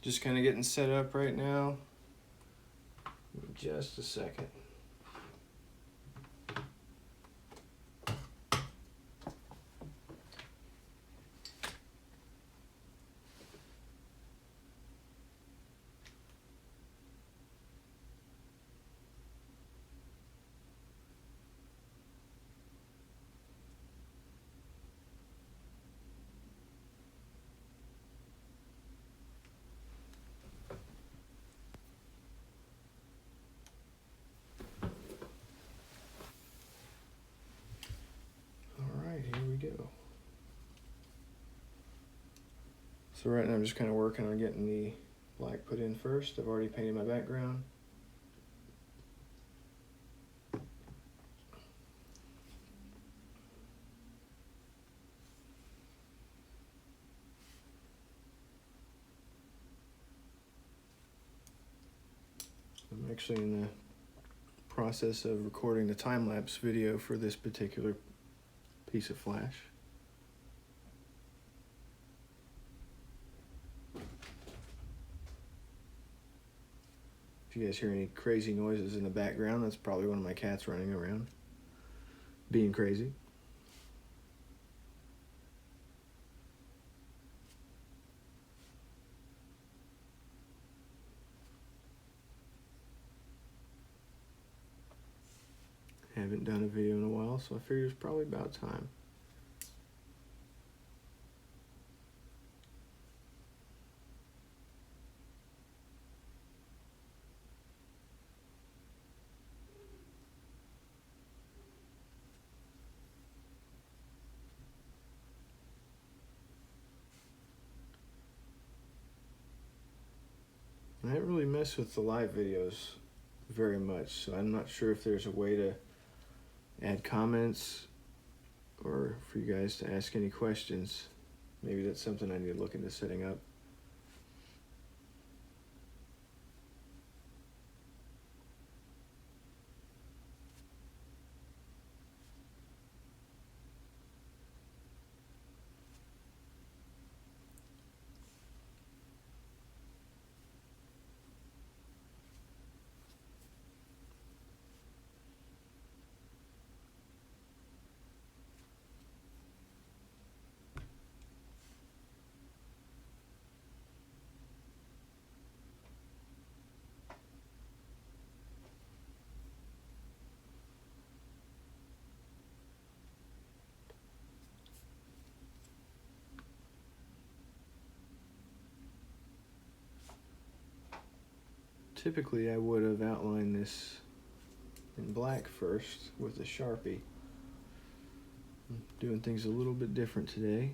Just kind of getting set up right now. Just a second. Here we go. So right now I'm just kind of working on getting the black put in first. I've already painted my background. I'm actually in the process of recording the time-lapse video for this particular piece of flash. If you guys hear any crazy noises in the background, that's probably one of my cats running around, being crazy. Haven't done a video in a while, so I figured it's probably about time. I haven't really messed with the live videos very much, so I'm not sure if there's a way to add comments or for you guys to ask any questions. Maybe that's something I need to look into setting up. Typically, I would have outlined this in black first with a Sharpie. I'm doing things a little bit different today.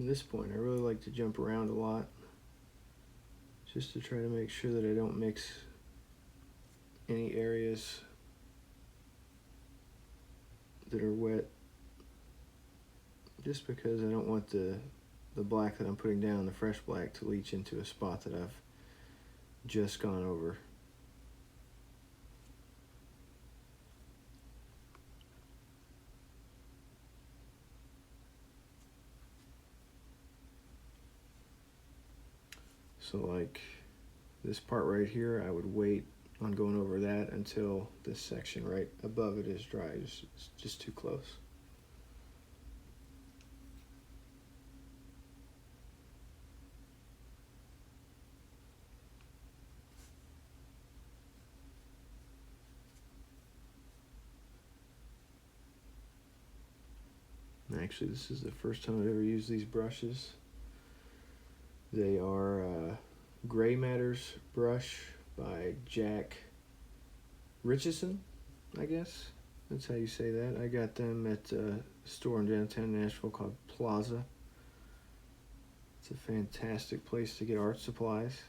At this point, I really like to jump around a lot, just to try to make sure that I don't mix any areas that are wet, just because I don't want the black that I'm putting down, the fresh black, to leach into a spot that I've just gone over. So like this part right here, I would wait on going over that until this section right above it is dry. It's just too close. Actually, this is the first time I've ever used these brushes. They are Gray Matters brush by Jack Richardson, I guess. That's how you say that. I got them at a store in downtown Nashville called Plaza. It's a fantastic place to get art supplies.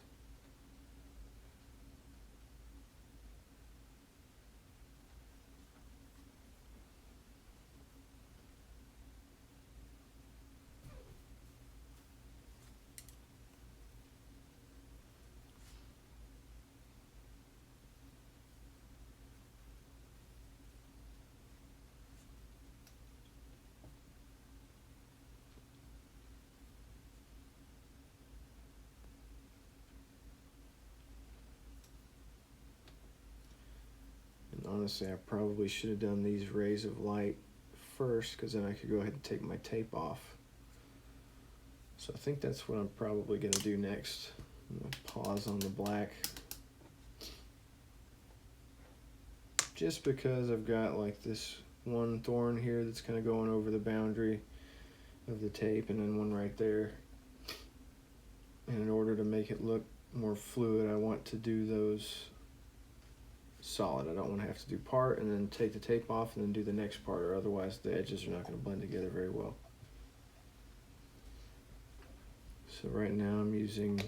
Honestly, I probably should have done these rays of light first, because then I could go ahead and take my tape off. So I think that's what I'm probably going to do next. I'm going to pause on the black, just because I've got like this one thorn here that's kind of going over the boundary of the tape, and then one right there. And in order to make it look more fluid, I want to do those solid. I don't want to have to do part and then take the tape off and then do the next part, or otherwise the edges are not going to blend together very well. So right now I'm using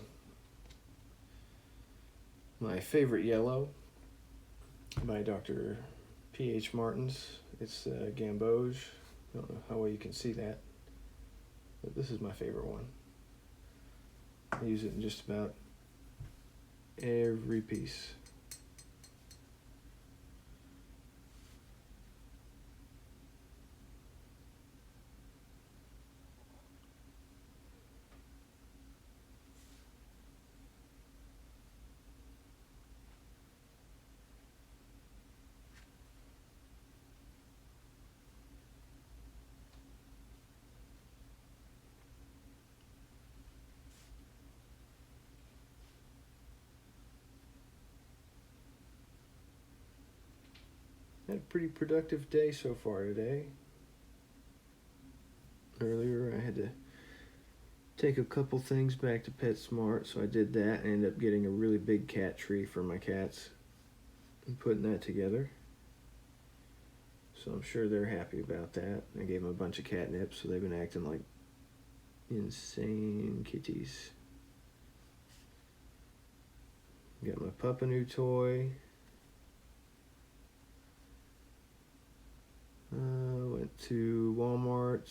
my favorite yellow by Dr. P.H. Martin's. It's Gamboge. I don't know how well you can see that, but this is my favorite one. I use it in just about every piece. Had a pretty productive day so far today. Earlier I had to take a couple things back to PetSmart, so I did that and ended up getting a really big cat tree for my cats and putting that together. So I'm sure they're happy about that. I gave them a bunch of catnip, so they've been acting like insane kitties. Got my pup a new toy. Went to Walmart.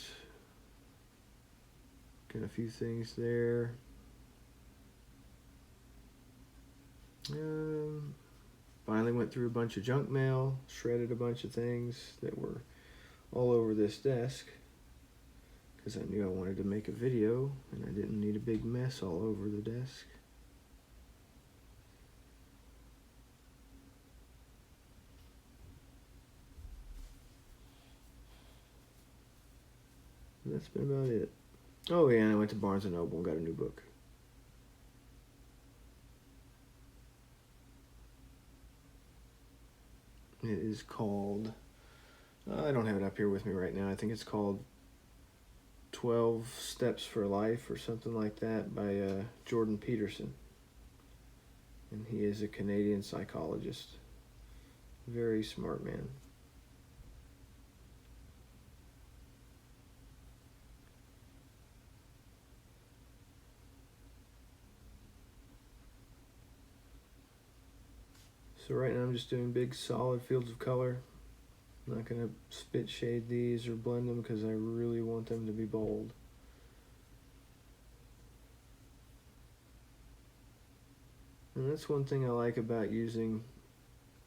Got a few things there. Finally went through a bunch of junk mail, shredded a bunch of things that were all over this desk, because I knew I wanted to make a video and I didn't need a big mess all over the desk. That's been about it. Oh yeah, and I went to Barnes & Noble and got a new book. It is called, I don't have it up here with me right now. I think it's called 12 Steps for Life or something like that by Jordan Peterson. And he is a Canadian psychologist. Very smart man. So right now I'm just doing big solid fields of color. I'm not going to spit shade these or blend them because I really want them to be bold. And that's one thing I like about using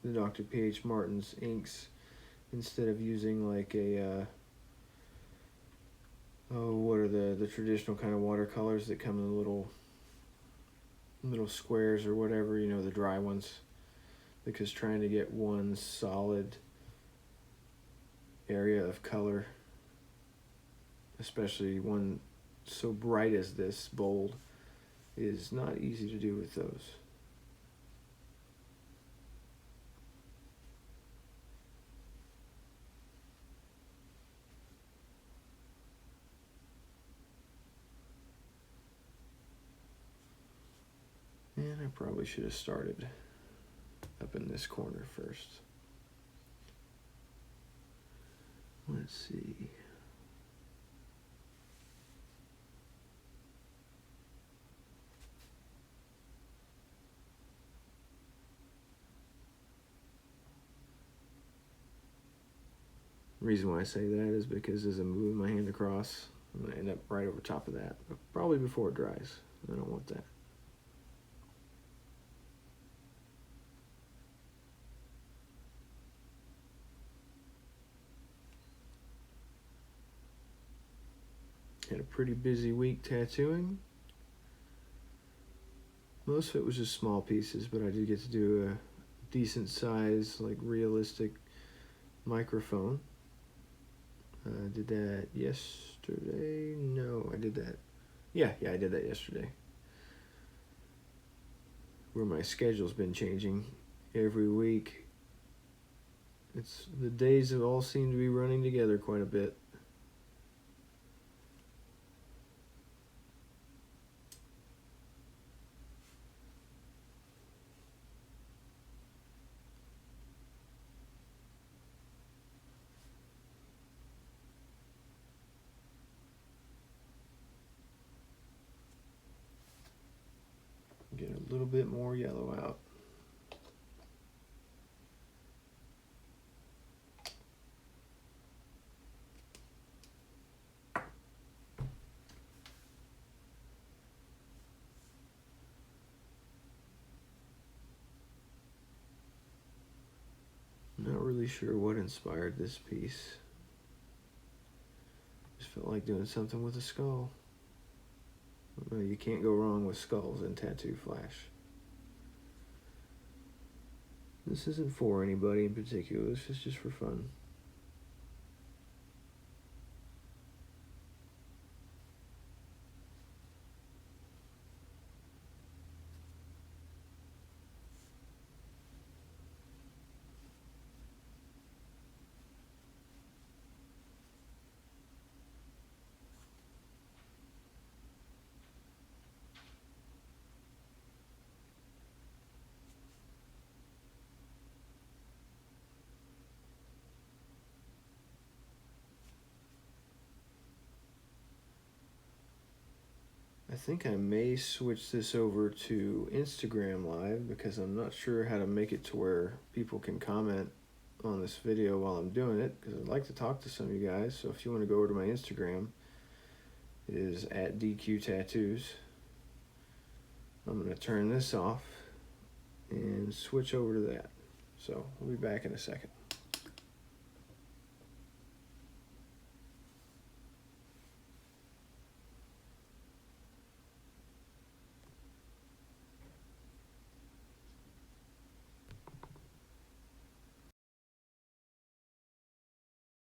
the Dr. P.H. Martin's inks instead of using like a, what are the traditional kind of watercolors that come in little squares or whatever, you know, the dry ones. Because trying to get one solid area of color, especially one so bright as this, bold, is not easy to do with those. And I probably should have started up in this corner first. Let's see. The reason why I say that is because as I'm moving my hand across, I'm going to end up right over top of that. But probably before it dries. I don't want that. Had a pretty busy week tattooing. Most of it was just small pieces, but I did get to do a decent size, like realistic microphone. I did that yesterday. No, I did that. Yeah, I did that yesterday. Where my schedule's been changing every week. The days have all seemed to be running together quite a bit. Get a little bit more yellow out. I'm not really sure what inspired this piece. Just felt like doing something with a skull. Well, you can't go wrong with skulls in Tattoo Flash. This isn't for anybody in particular, this is just for fun. I think I may switch this over to Instagram Live because I'm not sure how to make it to where people can comment on this video while I'm doing it, because I'd like to talk to some of you guys. So if you want to go over to my Instagram, it is at DQ Tattoos. I'm going to turn this off and switch over to that. So we'll be back in a second.